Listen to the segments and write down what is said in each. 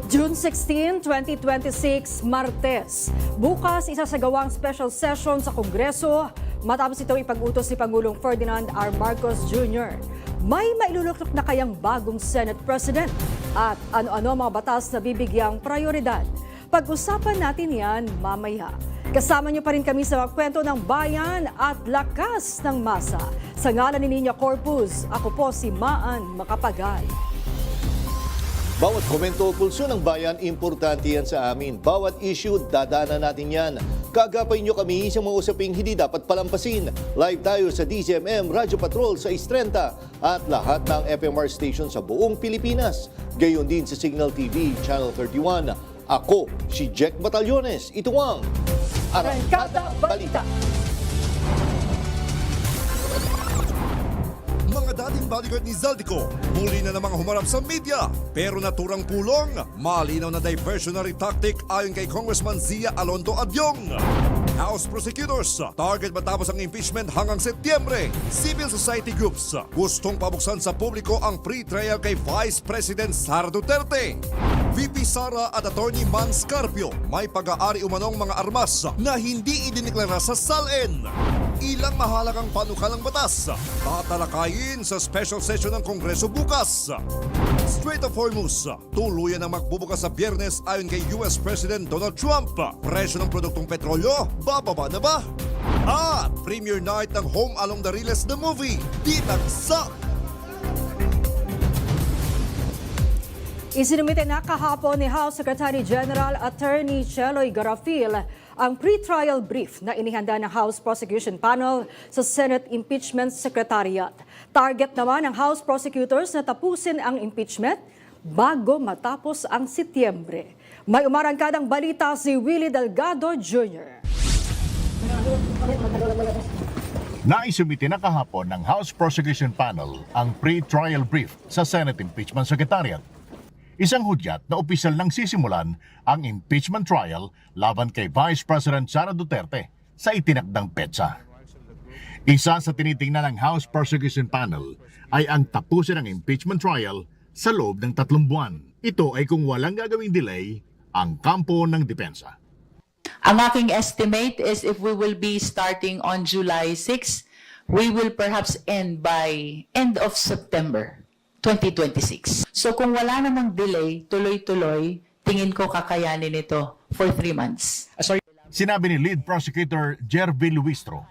June 16, 2026, Martes. Bukas, isasagawang special session sa Kongreso matapos ito ipag-utos ni Pangulong Ferdinand R. Marcos Jr. May mailuluklok na kayang bagong Senate President at ano-ano mga batas na bibigyang prioridad. Pag-usapan natin yan mamaya. Kasama niyo pa rin kami sa mga kwento ng bayan at lakas ng masa. Sa ngalan ni Nina Corpus, ako po si Maan Makapagay. Bawat komento o pulso ng bayan, importante yan sa amin. Bawat issue, dadaanan natin yan. Kagapay nyo kami sa mga usaping hindi dapat palampasin. Live tayo sa DZMM Radyo Patrol sa 630 at lahat ng FMR station sa buong Pilipinas. Gayon din sa Signal TV, Channel 31. Ako, si Jack Batallones. Ito ang Arangkada Balita. Mga dating bodyguard ni Zaldico, muli na namang humarap sa media. Pero naturang pulong, malinaw na diversionary tactic ayon kay Congressman Zia Alonto Adyong. House prosecutors, target matapos ang impeachment hanggang Setyembre. Civil society groups, gustong pabuksan sa publiko ang pre-trial kay Vice President Sara Duterte. VP Sara at Attorney Man Scarpio, may pag-aari umanong mga armas na hindi idineklara sa SALN. Ilang mahalagang panukalang batas tatalakayin sa special session ng Kongreso bukas. Strait of Hormuz, tuluyan ang magbubukas sa Biyernes ayon kay US President Donald Trump. Presyo ng produktong petrolyo, bababa na ba? At premiere night ng Home Along the Riles the movie, dinagsa. Isinumite na kahapon ni House Secretary General Attorney Cheloy Garafil ang pre-trial brief na inihanda ng House Prosecution Panel sa Senate Impeachment Secretariat. Target naman ng House Prosecutors na tapusin ang impeachment bago matapos ang Setyembre. May umarangkadang balita si Willie Delgado Jr. Naisumite na kahapon ng House Prosecution Panel ang pre-trial brief sa Senate Impeachment Secretariat. Isang hudyat na opisyal nang sisimulan ang impeachment trial laban kay Vice President Sara Duterte sa itinakdang petsa. Isa sa tinitingnan ng House Prosecution Panel ay ang tapusin ang impeachment trial sa loob ng 3 buwan. Ito ay kung walang gagawing delay ang kampo ng depensa. Ang aking estimate is if we will be starting on July 6, we will perhaps end by end of September 2026. So kung wala namang delay, tuloy-tuloy, tingin ko kakayanin ito for 3 months. Sinabi ni Lead Prosecutor Jervy Luistro,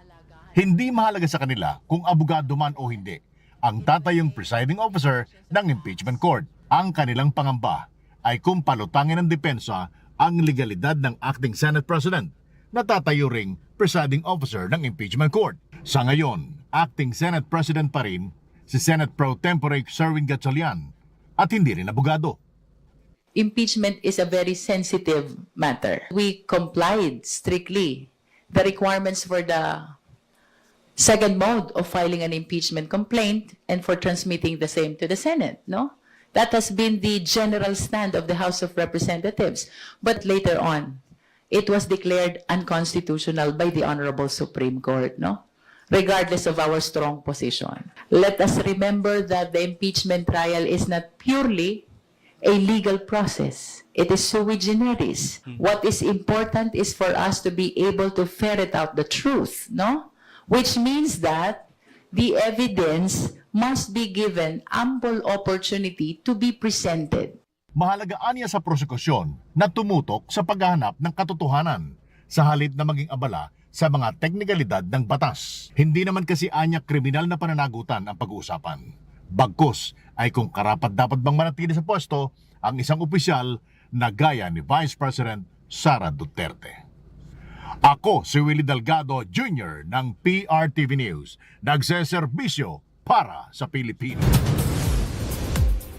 hindi mahalaga sa kanila kung abogado man o hindi ang tatayong presiding officer ng impeachment court. Ang kanilang pangamba ay kung palutangin ng depensa ang legalidad ng acting Senate President na tatayo ring presiding officer ng impeachment court. Sa ngayon, acting Senate President pa rin si Senate Pro Tempore Sherwin Gatchalian at hindi rin abogado. Impeachment is a very sensitive matter. We complied strictly the requirements for the second mode of filing an impeachment complaint and for transmitting the same to the Senate, no? That has been the general stand of the House of Representatives. But later on, it was declared unconstitutional by the Honorable Supreme Court, no? Regardless of our strong position. Let us remember that the impeachment trial is not purely a legal process. It is sui generis. What is important is for us to be able to ferret out the truth, no? Which means that the evidence must be given ample opportunity to be presented. Mahalagaan niya sa prosekusyon na tumutok sa paghahanap ng katotohanan sa halip na maging abala sa mga teknikalidad ng batas. Hindi naman kasi anyak kriminal na pananagutan ang pag-uusapan. Bagkus ay kung karapat dapat bang manatili sa pwesto ang isang opisyal na gaya ni Vice President Sara Duterte. Ako si Willie Delgado Jr. ng PRTV News, nagseserbisyo para sa Pilipinas.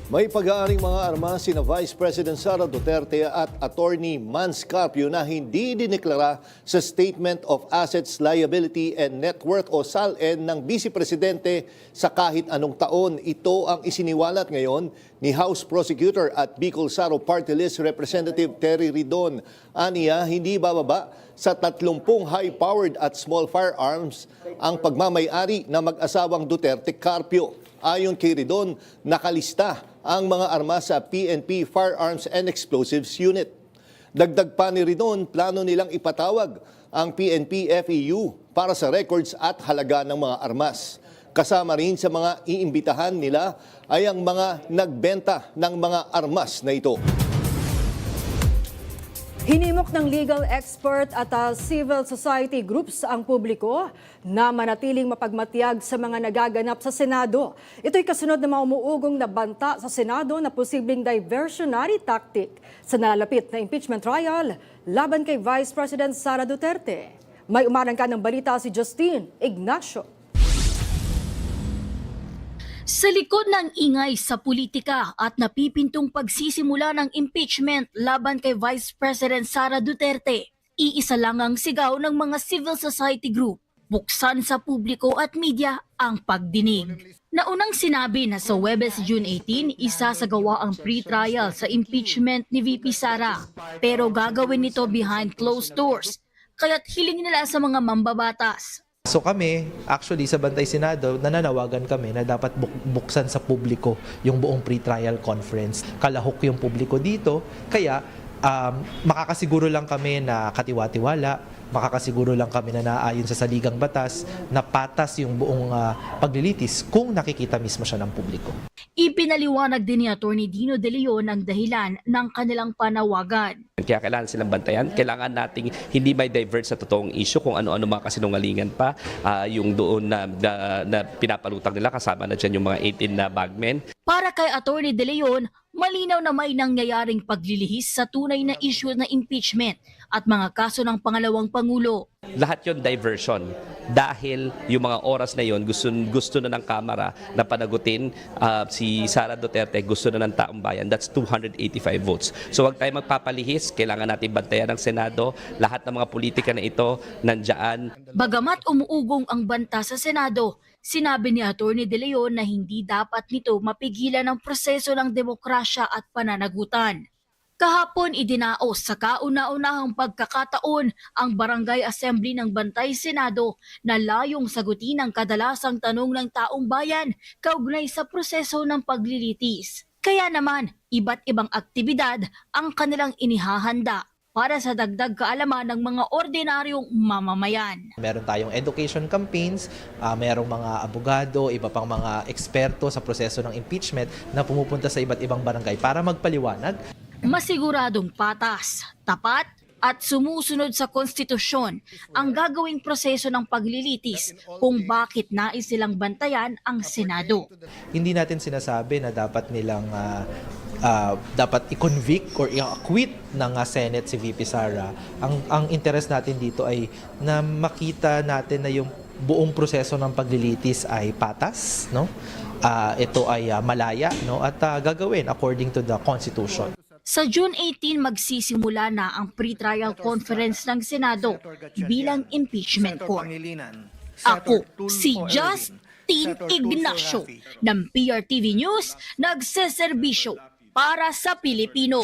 May pag-aaring mga armas sina Vice President Sara Duterte at Attorney Man Scarpio na hindi dineklara sa Statement of Assets, Liability and Net Worth o SALN ng Vice Presidente sa kahit anong taon. Ito ang isiniwalat ngayon ni House Prosecutor at Bicol Saro Party List Representative Terry Ridon. Aniya, hindi bababa sa 30 high-powered at small firearms ang pagmamay-ari na mag-asawang Duterte Carpio. Ayon kay Ridon, nakalista ang mga armas sa PNP Firearms and Explosives Unit. Dagdag pa ni Ridon, plano nilang ipatawag ang PNP FEU para sa records at halaga ng mga armas. Kasama rin sa mga iimbitahan nila ay ang mga nagbenta ng mga armas na ito. Hinimok ng legal expert at civil society groups ang publiko na manatiling mapagmatiyag sa mga nagaganap sa Senado. Ito'y kasunod ng mga umuugong na banta sa Senado na posibleng diversionary tactic sa nalalapit na impeachment trial laban kay Vice President Sara Duterte. May umarangka ng balita si Justine Ignacio. Sa likod ng ingay sa politika at napipintong pagsisimula ng impeachment laban kay Vice President Sara Duterte, iisa lang ang sigaw ng mga civil society group. Buksan sa publiko at media ang pagdinig. Naunang sinabi na sa Huwebes, June 18, isasagawa ang pre-trial sa impeachment ni VP Sara. Pero gagawin nito behind closed doors. Kaya't hiling nila sa mga mambabatas. So kami, actually sa Bantay Senado, nananawagan kami na dapat buksan sa publiko yung buong pre-trial conference. Kalahok yung publiko dito, kaya makakasiguro lang kami na katiwa-tiwala, makakasiguro lang kami na naayon sa saligang batas, na patas yung buong paglilitis kung nakikita mismo siya ng publiko. Ipinaliwanag din ni Atty. Dino De Leon ang dahilan ng kanilang panawagan. Kaya kailangan silang bantayan. Kailangan nating hindi may divert sa totoong issue kung ano-ano mga kasinungalingan pa. Yung doon na pinapalutang nila, kasama na dyan yung mga 18 na bagmen. Para kay Atty. De Leon, malinaw na may nangyayaring paglilihis sa tunay na issue na impeachment at mga kaso ng pangalawang Pangulo. Lahat yon diversion. Dahil yung mga oras na yon gusto na ng Kamara na panagutin si Sara Duterte, gusto na ng taong bayan. That's 285 votes. So wag tayo magpapalihis, kailangan natin bantayan ng Senado. Lahat ng mga politika na ito nandiyan. Bagamat umuugong ang banta sa Senado, sinabi ni Atty. De Leon na hindi dapat nito mapigilan ang proseso ng demokrasya at pananagutan. Kahapon idinaos sa kauna-unahang pagkakataon ang Barangay Assembly ng Bantay Senado na layong sagutin ang kadalasang tanong ng taong bayan kaugnay sa proseso ng paglilitis. Kaya naman, iba't ibang aktibidad ang kanilang inihahanda para sa dagdag kaalaman ng mga ordinaryong mamamayan. Meron tayong education campaigns, merong mga abogado, iba pang mga eksperto sa proseso ng impeachment na pumupunta sa iba't ibang barangay para magpaliwanag. Masiguradong patas, tapat at sumusunod sa konstitusyon ang gagawing proseso ng paglilitis kung bakit nais silang bantayan ang Senado. Hindi natin sinasabi na dapat nilang dapat i-convict or i-acquit ng Senate si VP Sara. Ang interest natin dito ay na makita natin na yung buong proseso ng paglilitis ay patas, no? Ito ay malaya, no? At gagawin according to the Constitution. Sa June 18 magsisimula na ang pre-trial conference ng Senado bilang impeachment court. Ako si Justine Ignacio ng PRTV News, nagseserbisyo para sa Pilipino.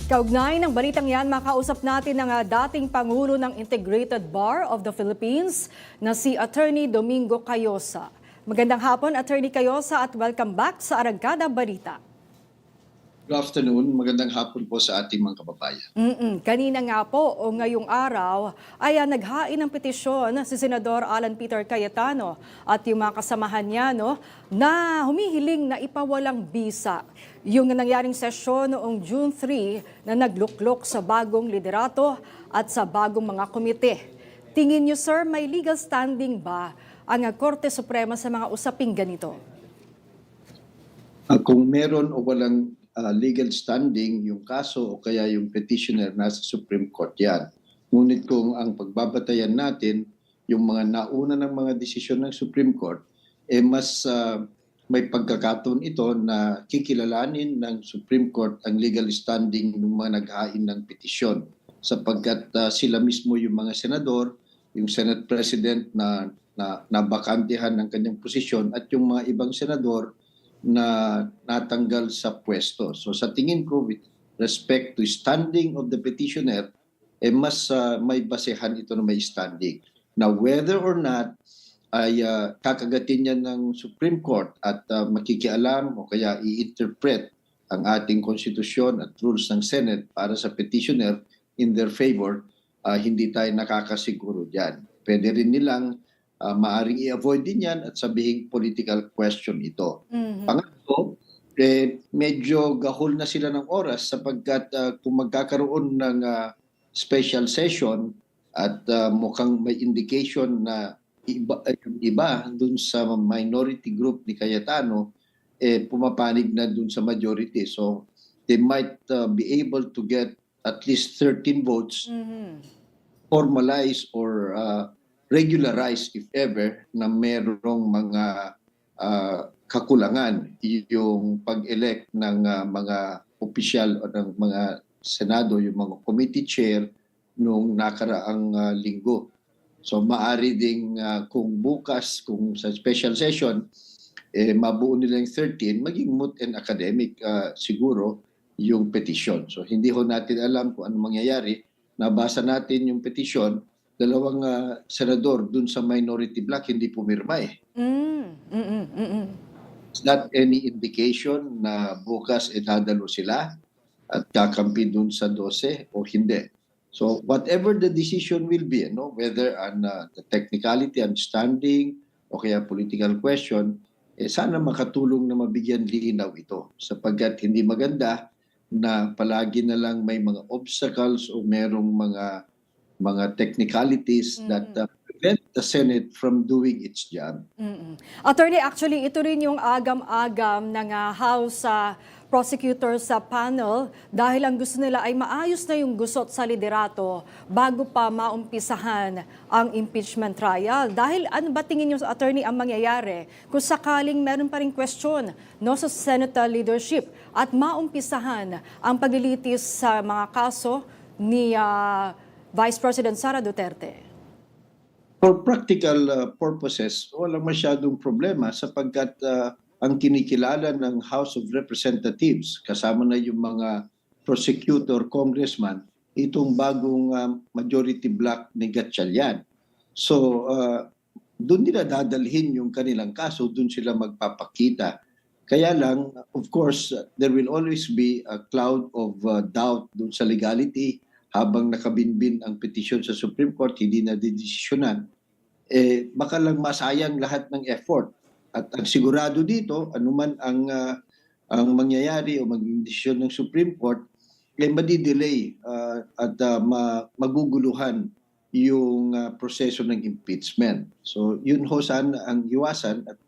Kaugnay ng balitang yan, makausap natin ang dating Pangulo ng Integrated Bar of the Philippines na si Attorney Domingo Cayosa. Magandang hapon, Attorney Cayosa, at welcome back sa Arangkada Balita. Good afternoon. Magandang hapon po sa ating mga kababayan. Kanina nga po o ngayong araw ay naghain ng petisyon si Senador Alan Peter Cayetano at yung mga kasamahan niya na humihiling na ipawalang bisa. Yung nangyaring sesyon noong June 3 na nagluklok sa bagong liderato at sa bagong mga komite. Tingin niyo, sir, may legal standing ba ang Korte Suprema sa mga usaping ganito? Kung meron o walang legal standing yung kaso o kaya yung petitioner nasa Supreme Court yan. Ngunit kung ang pagbabatayan natin, yung mga nauna ng mga desisyon ng Supreme Court, mas may pagkakataon ito na kikilalanin ng Supreme Court ang legal standing ng mga naghain ng petisyon. Sapagkat sila mismo yung mga senador, yung Senate President na nabakantihan ng kanyang posisyon at yung mga ibang senador na natanggal sa pwesto. So sa tingin ko, with respect to standing of the petitioner, mas may basehan ito na may standing. Now, whether or not ay kakagatin yan ng Supreme Court at makikialam o kaya i-interpret ang ating konstitusyon at rules ng Senate para sa petitioner in their favor, hindi tayo nakakasiguro dyan. Pwede rin nilang maaring i-avoid din yan at sabihing political question ito. Pangatlo, medyo gahol na sila ng oras sapagkat kung magkakaroon ng special session at mukhang may indication na iba dun sa minority group ni Cayetano, pumapanig na dun sa majority. So they might be able to get at least 13 votes, formalize or regularize if ever na merong mga kakulangan yung pag-elect ng mga opisyal o ng mga Senado, yung mga committee chair noong nakaraang linggo. So maari ding kung bukas, kung sa special session, mabuo nila yung 13, maging moot and academic siguro yung petition. So hindi ho natin alam kung ano mangyayari. Nabasa natin yung petition, dalawang senador dun sa minority bloc hindi pumirma eh. It's not any indication na bukas dadalo sila at kakampi dun sa 12 o hindi. So whatever the decision will be, whether on the technicality, understanding, o kaya political question, sana makatulong na mabigyan linaw ito. Sapagkat hindi maganda na palagi na lang may mga obstacles o merong mga technicalities that prevent the Senate from doing its job. Attorney, actually, ito rin yung agam-agam ng House prosecutor sa panel dahil ang gusto nila ay maayos na yung gusot sa liderato bago pa maumpisahan ang impeachment trial. Dahil ano ba tingin niyo, attorney, ang mangyayari kung sakaling meron pa ring question sa Senate leadership at maumpisahan ang paglilitis sa mga kaso ni Vice President Sara Duterte? For practical purposes, walang masyadong problema sapagkat ang kinikilala ng House of Representatives, kasama na yung mga prosecutor, congressman, itong bagong majority bloc ni Gatchalian. So, doon nila dadalhin yung kanilang kaso, doon sila magpapakita. Kaya lang, of course, there will always be a cloud of doubt doon sa legality habang nakabinbin ang petisyon sa Supreme Court, hindi na didesisyonan. Baka lang masayang lahat ng effort. At ang sigurado dito, anuman ang mangyayari o maging desisyon ng Supreme Court, madi-delay at maguguluhan yung proseso ng impeachment. So yun ho sana ang iwasan at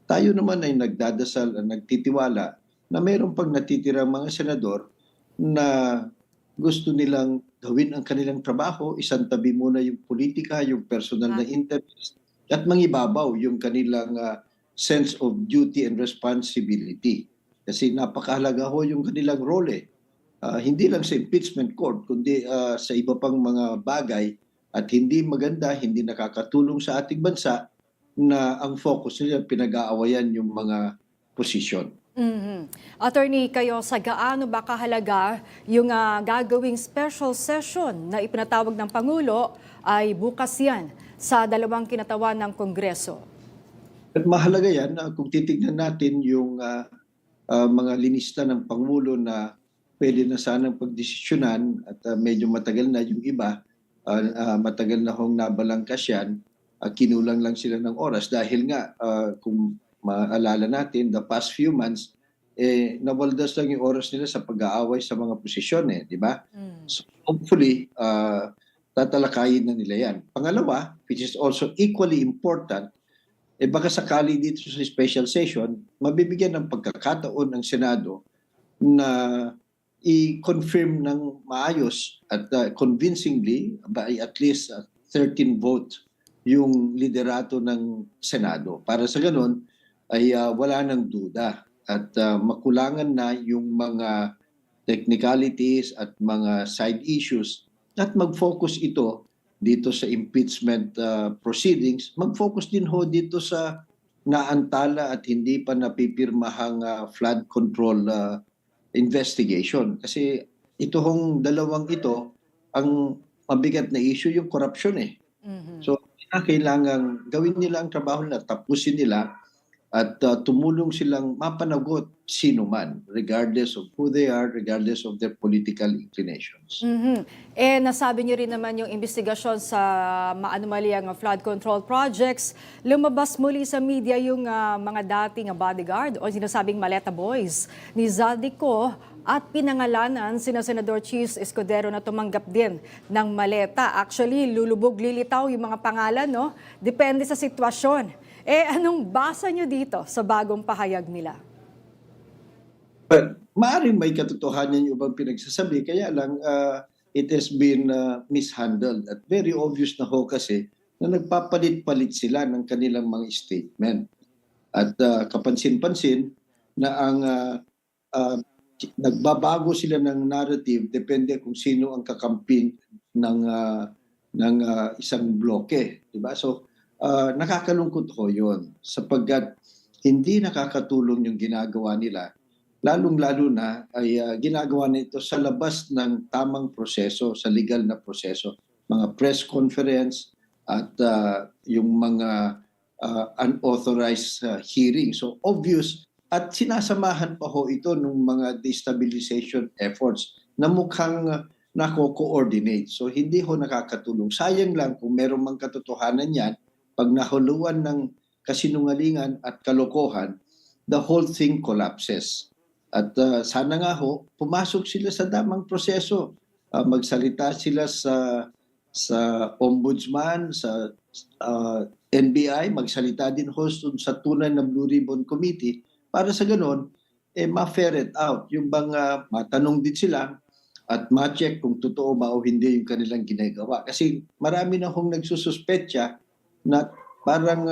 tayo naman ay nagdadasal at nagtitiwala na mayroon pang natitirang mga senador na gusto nilang gawin ang kanilang trabaho, isang tabi muna yung politika, yung personal na interest, at mangibabaw yung kanilang sense of duty and responsibility. Kasi napakahalaga ho yung kanilang role. Hindi lang sa impeachment court, kundi sa iba pang mga bagay at hindi maganda, hindi nakakatulong sa ating bansa na ang focus nila pinag-aawayan yung mga posisyon. Attorney, kayo, sa gaano ba kahalaga yung gagawing special session na ipinatawag ng Pangulo ay bukas yan sa dalawang kinatawan ng Kongreso? At mahalaga yan kung titignan natin yung mga linista ng Pangulo na pwede na sanang pagdesisyonan at medyo matagal na yung iba, matagal na hong nabalangkas yan, kinulang lang sila ng oras dahil nga kung maalala natin, the past few months, nawaldas lang yung oras nila sa pag-aaway sa mga posisyon, di ba? So hopefully, tatalakayin na nila yan. Pangalawa, which is also equally important, baka sakali dito sa special session, mabibigyan ng pagkakataon ng Senado na i-confirm ng maayos at convincingly by at least 13 votes yung liderato ng Senado. Para sa ganun, ay wala nang duda at makulangan na yung mga technicalities at mga side issues at mag-focus ito dito sa impeachment proceedings, mag-focus din ho dito sa naantala at hindi pa napipirmahang flood control investigation. Kasi ito hong dalawang ito ang mabigat na issue yung corruption eh. So, kailangan gawin nila ang trabaho nila, tapusin nila at tumulong silang mapanagot sino man, regardless of who they are, regardless of their political inclinations. Eh, nasabi niyo rin naman yung investigasyon sa maanumalyang flood control projects. Lumabas muli sa media yung mga dating bodyguard o sinasabing Maleta Boys ni Zaldico at pinangalanan sina Senador Chis Escudero na tumanggap din ng maleta. Actually, lulubog lilitaw yung mga pangalan, no? Depende sa sitwasyon. Eh, anong basa nyo dito sa bagong pahayag nila? Well, maaaring may katotohanan yung ibang pinagsasabi, kaya lang it has been mishandled at very obvious na ho kasi na nagpapalit-palit sila ng kanilang mga statement. At kapansin-pansin na ang nagbabago sila ng narrative depende kung sino ang kakampi ng isang bloke, di ba? So nakakalungkot ho 'yon sapagkat hindi nakakatulong yung ginagawa nila. Lalong-lalo na ay ginagawa nito sa labas ng tamang proseso, sa legal na proseso. Mga press conference at yung mga unauthorized hearing. So obvious at sinasamahan pa ho ito ng mga destabilization efforts na mukhang nako-coordinate. So hindi ho nakakatulong. Sayang lang kung meron mang katotohanan yan, pag nahuluan ng kasinungalingan at kalokohan, the whole thing collapses. At sana nga ho, pumasok sila sa damang proseso. Magsalita sila sa ombudsman, sa NBI, magsalita din ho sa tunay na Blue Ribbon Committee para sa ganon, ma-ferret out. Yung bang matanong din sila at ma-check kung totoo ba o hindi yung kanilang ginagawa. Kasi marami na hong nagsususpetya na parang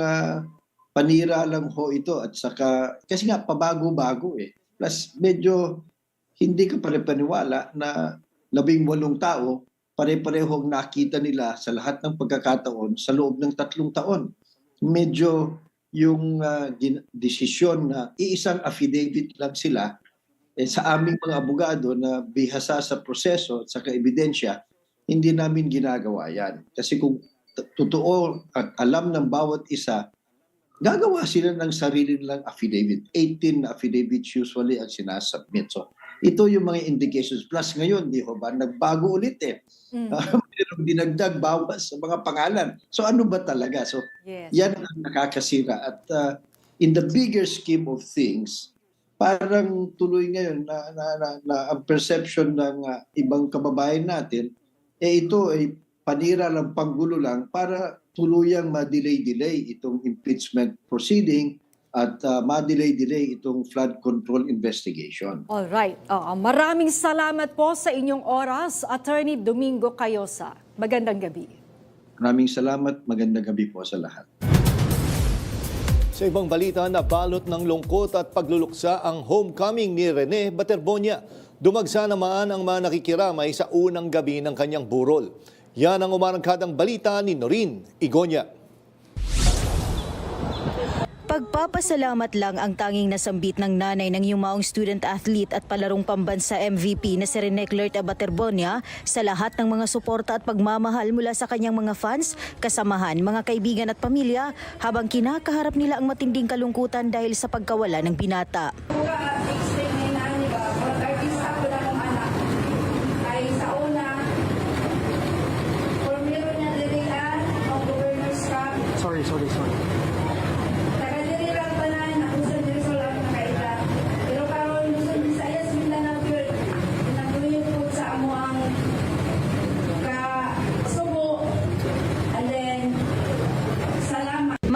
panira lang ho ito at saka kasi nga pabago-bago eh. Plus medyo hindi ka pare-paniwala na 18 tao pare-parehong nakita nila sa lahat ng pagkakataon sa loob ng 3 taon. Medyo yung desisyon na iisang affidavit lang sila sa aming mga abogado na bihasa sa proseso at saka ebidensya, hindi namin ginagawa yan. Kasi kung totoo at alam ng bawat isa, gagawa sila ng sarili nilang affidavit. 18 na affidavits usually ang sinasubmit. So, ito yung mga indications. Plus ngayon, di ba, nagbago ulit eh. Merong dinagdag bawas sa mga pangalan. So ano ba talaga? So yan ang nakakasira. At in the bigger scheme of things, parang tuloy ngayon na ang perception ng ibang kababayan natin, ito ay panira lang, panggulo lang para tuluyang ma-delay itong impeachment proceeding at ma-delay itong flood control investigation. All right. Maraming salamat po sa inyong oras, Attorney Domingo Cayosa. Magandang gabi. Maraming salamat. Magandang gabi po sa lahat. Sa ibang balita, nabalot ng lungkot at pagluluksa ang homecoming ni Rene Baterbonia. Dumagsa naman ang mga nakikiramay sa unang gabi ng kanyang burol. Yan ang umarangkadang balita ni Noreen Igonia. Pagpapasalamat lang ang tanging nasambit ng nanay ng yumaong student athlete at palarong pambansa MVP na si Rene Clerta Baterbonia sa lahat ng mga suporta at pagmamahal mula sa kanyang mga fans, kasamahan, mga kaibigan at pamilya habang kinakaharap nila ang matinding kalungkutan dahil sa pagkawala ng binata. Sorry.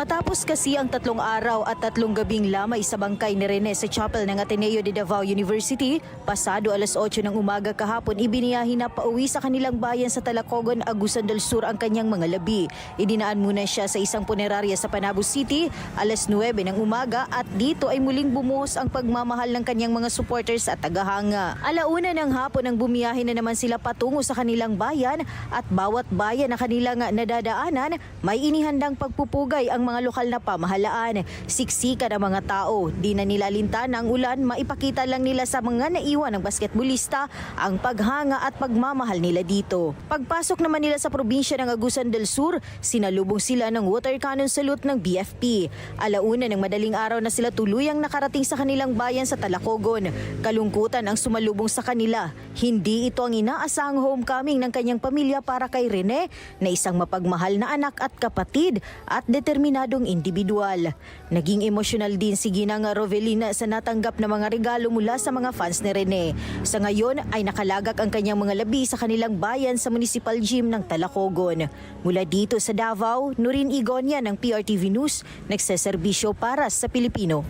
Matapos kasi ang 3 araw at 3 gabing lamay sa bangkay ni Rene sa chapel ng Ateneo de Davao University, pasado alas 8 ng umaga kahapon ibiniyahin na pauwi sa kanilang bayan sa Talacogon, Agusan del Sur ang kanyang mga labi. Idinaan muna siya sa isang punerarya sa Panabo City alas 9 ng umaga at dito ay muling bumuhos ang pagmamahal ng kanyang mga supporters at tagahanga. Alauna ng hapon ang bumiyahin na naman sila patungo sa kanilang bayan at bawat bayan na kanilang nadadaanan may inihandang pagpupugay ang mga lokal na pamahalaan. Siksikan ang mga tao. Di na nila lintan ang ulan, maipakita lang nila sa mga naiwan ng basketballista ang paghanga at pagmamahal nila dito. Pagpasok naman nila sa probinsya ng Agusan del Sur, sinalubong sila ng water cannon salute ng BFP. Alauna ng madaling araw na sila tuluyang nakarating sa kanilang bayan sa Talacogon. Kalungkutan ang sumalubong sa kanila. Hindi ito ang inaasahang homecoming ng kanyang pamilya para kay Rene na isang mapagmahal na anak at kapatid at determinadong individual. Naging emosyonal din si Ginang Rovelina sa natanggap na mga regalo mula sa mga fans ni Rene. Sa ngayon ay nakalagak ang kanyang mga labi sa kanilang bayan sa municipal gym ng Talacogon. Mula dito sa Davao, Nurin Igonia ng PRTV News, nagseserbisyo para sa Pilipino.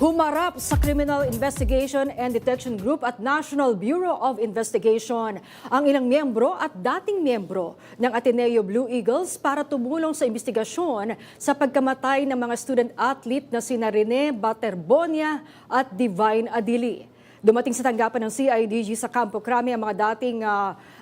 Humarap sa Criminal Investigation and Detection Group at National Bureau of Investigation ang ilang miyembro at dating miyembro ng Ateneo Blue Eagles para tumulong sa investigasyon sa pagkamatay ng mga student-athlete na sina Rene Baterbonia at Divine Adili. Dumating sa tanggapan ng CIDG sa Campo Crame ang mga dating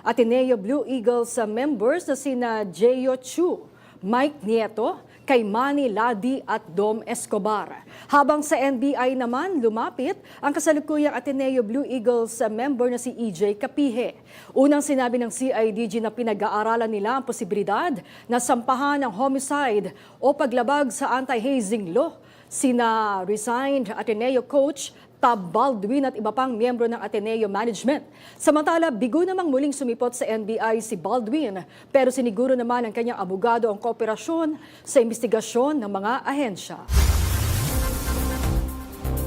Ateneo Blue Eagles members na sina Jeyo Chu, Mike Nieto, kay Manny Ladi at Dom Escobar. Habang sa NBI naman, lumapit ang kasalukuyang Ateneo Blue Eagles member na si EJ Capihe. Unang sinabi ng CIDG na pinag-aaralan nila ang posibilidad na sampahan ng homicide o paglabag sa anti-hazing law sina resigned Ateneo coach Tab Baldwin at iba pang miyembro ng Ateneo Management. Samantala, bigo namang muling sumipot sa NBI si Baldwin, pero siniguro naman ng kanyang abogado ang kooperasyon sa investigasyon ng mga ahensya.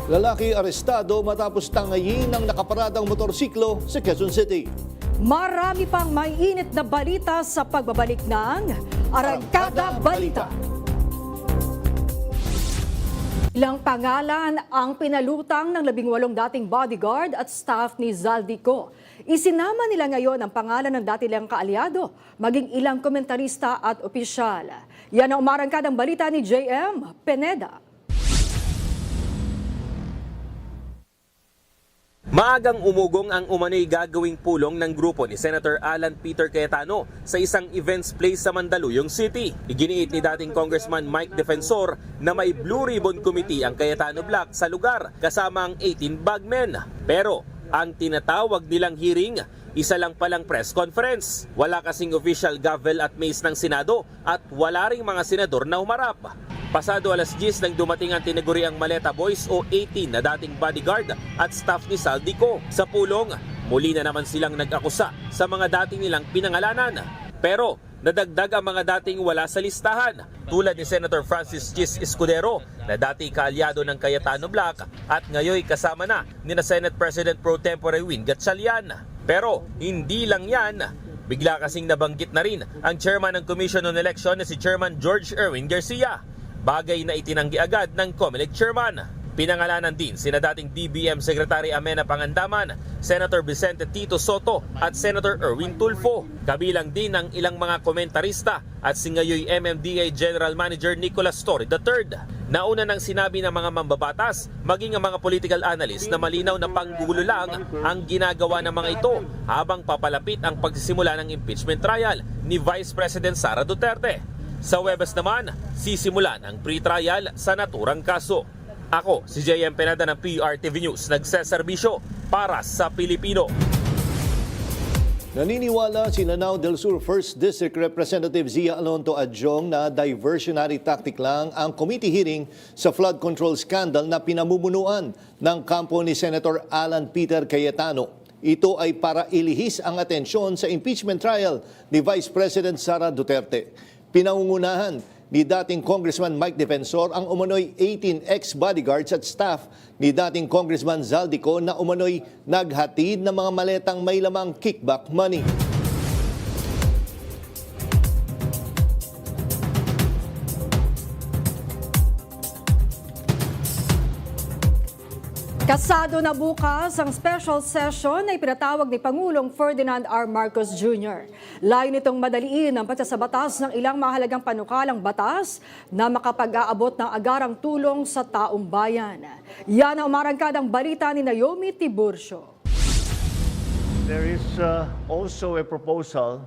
Lalaki arestado matapos tangayin ng nakaparadang motorsiklo sa Quezon City. Marami pang may init na balita sa pagbabalik ng Arangkada Balita. Ilang pangalan ang pinalutang ng 18 dating bodyguard at staff ni Zaldico. Isinama nila ngayon ang pangalan ng dati nilang kaalyado, maging ilang komentarista at opisyal. Yan ang umarangkadang balita ni JM Peneda. Maagang umugong ang umano'y gagawing pulong ng grupo ni Senator Alan Peter Cayetano sa isang events place sa Mandaluyong City. Iginiit ni dating Congressman Mike Defensor na may Blue Ribbon Committee ang Cayetano Block sa lugar kasama ang 18 bagmen. Pero ang tinatawag nilang hearing, isa lang palang press conference. Wala kasing official gavel at mace ng Senado at wala ring mga senador na humarap. Pasado alas 10 nang dumating ang tinaguriang Maleta Boys o 18 na dating bodyguard at staff ni Zaldico. Sa pulong, muli na naman silang nag-akusa sa mga dating nilang pinangalanan. Pero nadagdag ang mga dating wala sa listahan tulad ni Senator Francis Chis Escudero na dati kaalyado ng Cayetano Block at ngayoy kasama na ni Senate President Pro Tempore Win Gatchalian. Pero hindi lang yan. Bigla kasing nabanggit na rin ang chairman ng Commission on Election na si Chairman George Erwin Garcia. Bagay na itinanggi agad ng COMELEC chairman. Pinangalanan din sina dating DBM Secretary Amena Pangandaman, Senator Vicente Tito Soto at Senator Erwin Tulfo. Kabilang din ang ilang mga komentarista at si ngayoy MMDA General Manager Nicolas Torre III. Nauna nang sinabi ng mga mambabatas, maging ang mga political analyst na malinaw na panggugulo lang ang ginagawa ng mga ito habang papalapit ang pagsisimula ng impeachment trial ni Vice President Sara Duterte. Sa Huwebes naman, sisimulan ang pre-trial sa naturang kaso. Ako, si JM Penada ng PRTV News, nagseserbisyo para sa Pilipino. Naniniwala si Lanao del Sur 1st District Representative Zia Alonto Adjong na diversionary tactic lang ang committee hearing sa flood control scandal na pinamumunuan ng kampo ni Senator Alan Peter Cayetano. Ito ay para ilihis ang atensyon sa impeachment trial ni Vice President Sara Duterte. Pinangungunahan ni dating Congressman Mike Defensor ang umano'y 18 ex-bodyguards at staff ni dating Congressman Zaldico na umano'y naghatid ng mga maletang may lamang kickback money. Kasado na bukas ang special session na ipinatawag ni Pangulong Ferdinand R. Marcos Jr. Layo nitong madaliin ang pagsasabatas ng ilang mahalagang panukalang batas na makapag-aabot ng agarang tulong sa taong bayan. Yan ang umarangkadang balita ni Naomi Tiburcio. There is also a proposal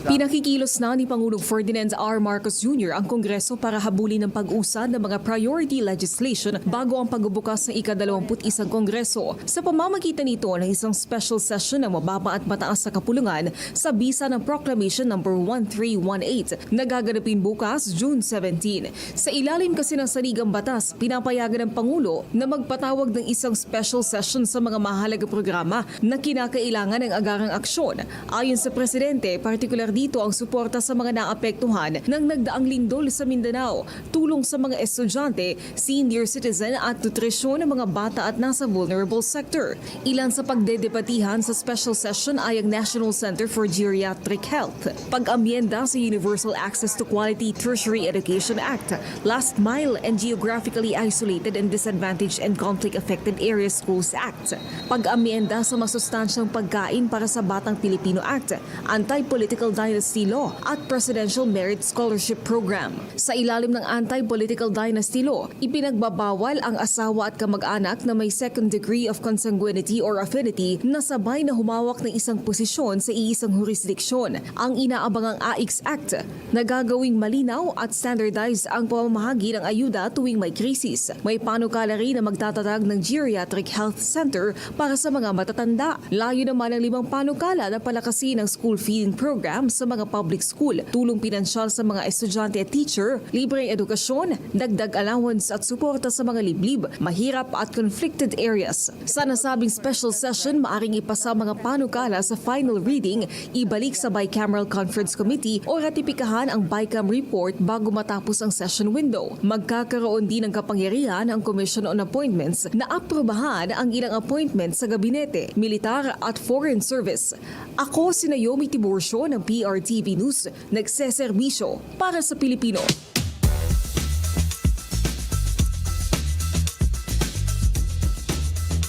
Pinakikilos na ni Pangulong Ferdinand R. Marcos Jr. ang Kongreso para habulin ng pag-usad ng mga priority legislation bago ang pagbubukas ng ika-21 Kongreso. Sa pamamagitan nito ng isang special session ng mababa at mataas sa kapulungan sa bisa ng Proclamation No. 1318 na gaganapin bukas June 17. Sa ilalim kasi ng saligang batas, pinapayagan ng Pangulo na magpatawag ng isang special session sa mga mahalagang programa na kinakailangan ng agarang aksyon. Ayon sa Presidente, partikular dito ang suporta sa mga naapektuhan ng nagdaang lindol sa Mindanao, tulong sa mga estudyante, senior citizen at nutrisyon ng mga bata at nasa vulnerable sector. Ilan sa pagdedebatihan sa special session ay ang National Center for Geriatric Health, pag-amyenda sa Universal Access to Quality Tertiary Education Act, Last Mile and Geographically Isolated and Disadvantaged and Conflict-Affected Area Schools Act, pag-amyenda sa masustansyang pagkain para sa Batang Pilipino Act, Anti-Political Dynasty Law at Presidential Merit Scholarship Program. Sa ilalim ng Anti-Political Dynasty Law, ipinagbabawal ang asawa at kamag-anak na may second degree of consanguinity or affinity na sabay na humawak ng isang posisyon sa iisang jurisdiksyon. Ang inaabangang AIX Act na gagawing malinaw at standardized ang pamamahagi ng ayuda tuwing may krisis. May panukala rin na magtatatag ng Geriatric Health Center para sa mga matatanda. Layo naman ang 5 panukala na palakasin ang school feeding program sa mga public school, tulong pinansyal sa mga estudyante at teacher, libreng edukasyon, dagdag allowance at suporta sa mga liblib, mahirap at conflicted areas. Sa nasabing special session, maaring ipasa mga panukala sa final reading, ibalik sa Bicameral Conference Committee o ratipikahan ang BICAM report bago matapos ang session window. Magkakaroon din ng kapangyarihan ang Commission on Appointments na aprobahan ang ilang appointments sa gabinete, militar at foreign service. Ako si Naomi Tiburcio ng PRTV News, nagseserbisyo para sa Pilipino.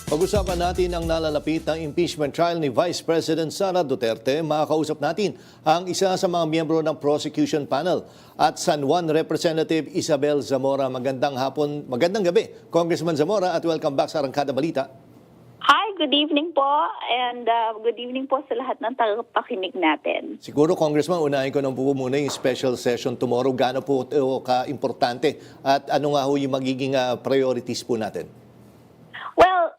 Pag-usapan natin ang nalalapit na impeachment trial ni Vice President Sara Duterte. Makakausap natin ang isa sa mga miyembro ng prosecution panel at San Juan Representative Isabel Zamora. Magandang hapon, magandang gabi, Congressman Zamora, at welcome back sa Arangkada Balita. Hi, good evening po, and good evening po sa lahat ng tagapakinig natin. Siguro, Congressman, unahin ko nang po muna yung special session tomorrow. Gaano po ito ka-importante at ano nga ho yung magiging priorities po natin? Well,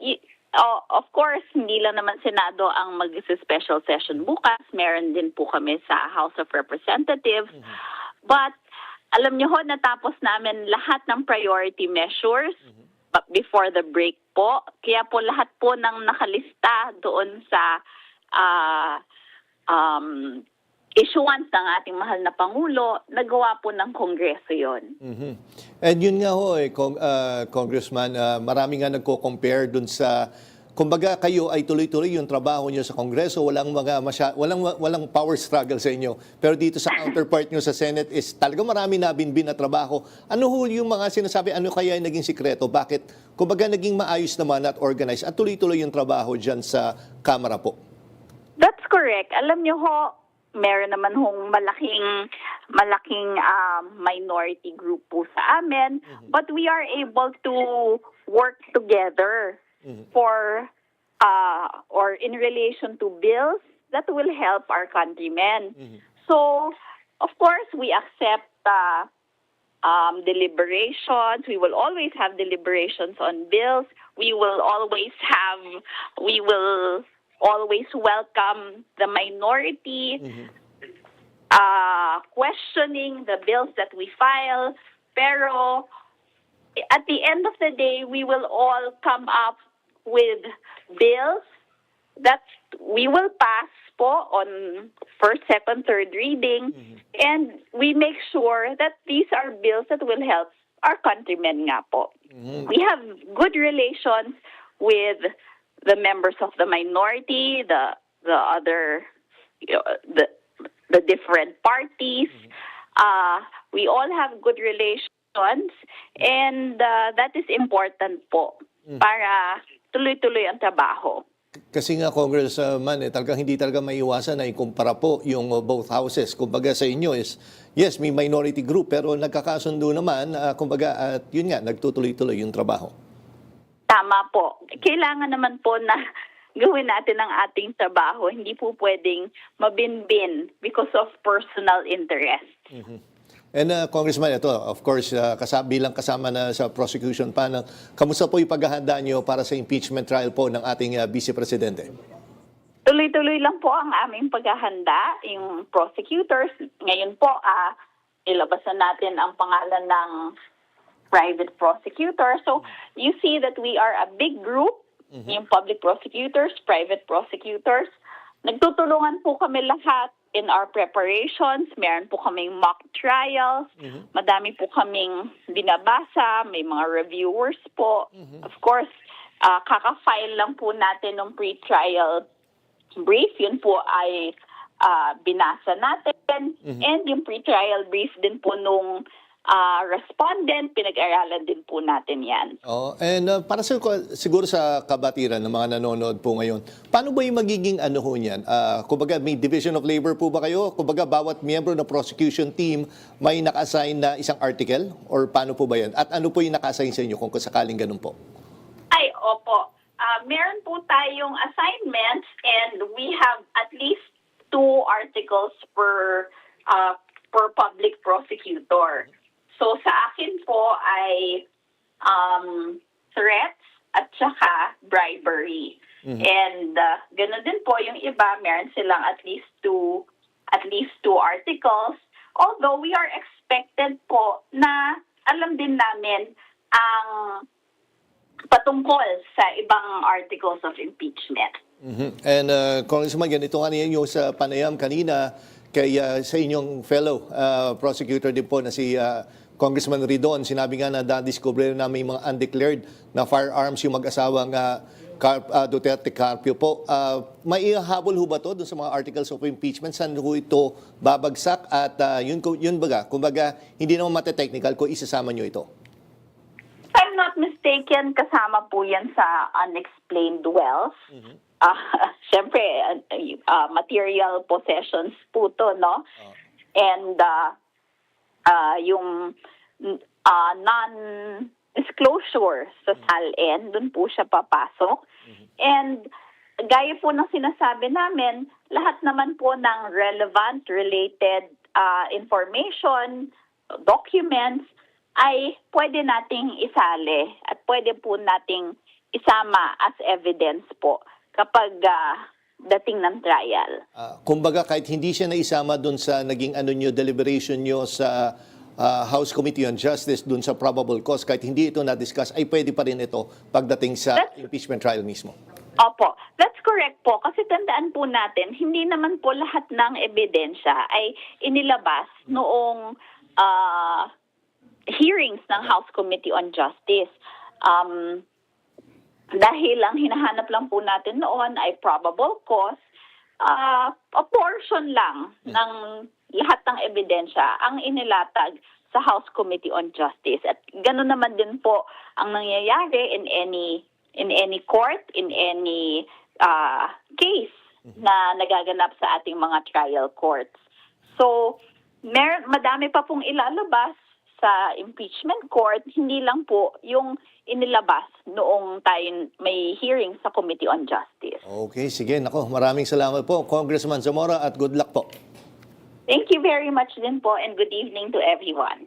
of course, hindi lang naman Senado ang mag-special session bukas. Meron din po kami sa House of Representatives. But alam niyo ho, natapos namin lahat ng priority measures before the break po. Kaya po lahat po ng nakalista doon sa issuance ng ating mahal na Pangulo, nagawa po ng Kongreso yon. And yun nga ho, Congressman, marami nga nagko-compare dun sa, kumbaga kayo ay tuloy-tuloy yung trabaho nyo sa Kongreso, walang power struggle sa inyo. Pero dito sa counterpart nyo sa Senate is talaga marami nabinbin na trabaho. Ano ho yung mga sinasabi, ano kaya yung naging sikreto? Bakit, kumbaga naging maayos naman at organized at tuloy-tuloy yung trabaho dyan sa Kamara po? That's correct. Alam nyo ho, meron naman hong malaking minority group po sa amin, but we are able to work together for or in relation to bills that will help our countrymen. So, of course, we accept deliberations. We will always have deliberations on bills. We will always welcome the minority questioning the bills that we file. Pero at the end of the day, we will all come up with bills that we will pass po on first, second, third reading. And we make sure that these are bills that will help our countrymen nga po. We have good relations with the members of the minority, the different parties. We all have good relations, and that is important po para tuloy-tuloy ang trabaho. Kasi nga, Congressman, talagang hindi talaga maiwasan na ikumpara po yung both houses. Kumbaga sa inyo is, yes, may minority group, pero nagkakasundo naman, kumbaga, at yun nga, nagtutuloy-tuloy yung trabaho. Tama po. Kailangan naman po na gawin natin ang ating trabaho. Hindi po pwedeng mabinbin because of personal interest. And Congressman, ito, of course, bilang kasama na sa prosecution panel, kamusta po yung paghahanda nyo para sa impeachment trial po ng ating Vice Presidente? Tuloy-tuloy lang po ang aming paghahanda. Yung prosecutors, ngayon po, ilabas na natin ang pangalan ng private prosecutor. So, you see that we are a big group, yung public prosecutors, private prosecutors. Nagtutulungan po kami lahat in our preparations. Meron po kaming mock trials. Madami po kaming binabasa. May mga reviewers po. Of course, kaka-file lang po natin ng pre-trial brief. Yun po ay binasa natin. And yung pre-trial brief din po nung respondent, pinag-aralan din po natin yan. Para siguro sa kabatiran ng mga nanonood po ngayon, paano ba yung magiging ano ho niyan? Kumbaga, may division of labor po ba kayo? Kumbaga, bawat miyembro ng prosecution team may naka-assign na isang article? Or paano po ba yan? At ano po yung naka-assign sa inyo kung sakaling ganun po? Ay, opo. Meron po tayong assignments and we have at least 2 articles per public prosecutor. So sa akin po ay threats at saka bribery. And ganoon din po yung iba, meron silang at least two articles. Although we are expected po na alam din namin ang patungkol sa ibang articles of impeachment. And Congressman, ganito nga yung sa panayam kanina kay sa inyong fellow prosecutor din po na si Congressman Ridon. Sinabi nga na na-discover na may mga undeclared na firearms yung mag-asawang Duterte Carpio po. May ihahabol ho ba to dun sa mga articles of impeachment? Saan ho ito babagsak? At yun baga, kumbaga, hindi naman mate-technical kung isasama nyo ito. If I'm not mistaken, kasama po yan sa unexplained wealth. Siyempre, material possessions po to, no? And yung non-disclosure sa SALN, dun po siya papasok. And gaya po ng sinasabi namin, lahat naman po ng relevant, related information, documents, ay pwede nating isali at pwede po nating isama as evidence po kapag dating ng trial. Kumbaga, kahit hindi siya naisama doon sa naging deliberation nyo sa House Committee on Justice, doon sa probable cause, kahit hindi ito na-discuss, ay pwede pa rin ito pagdating sa impeachment trial mismo. Opo, that's correct po. Kasi tandaan po natin, hindi naman po lahat ng ebidensya ay inilabas noong hearings ng House Committee on Justice. Dahil ang hinahanap lang po natin noon ay probable cause, a portion lang ng lahat ng ebidensya ang inilatag sa House Committee on Justice. At gano'n naman din po ang nangyayari in any court, in any case na nagaganap sa ating mga trial courts. So, madami pa pong ilalabas sa impeachment court, hindi lang po yung inilabas noong tayo may hearing sa Committee on Justice. Okay, sige. Nako, maraming salamat po, Congressman Zamora, at good luck po. Thank you very much din po and good evening to everyone.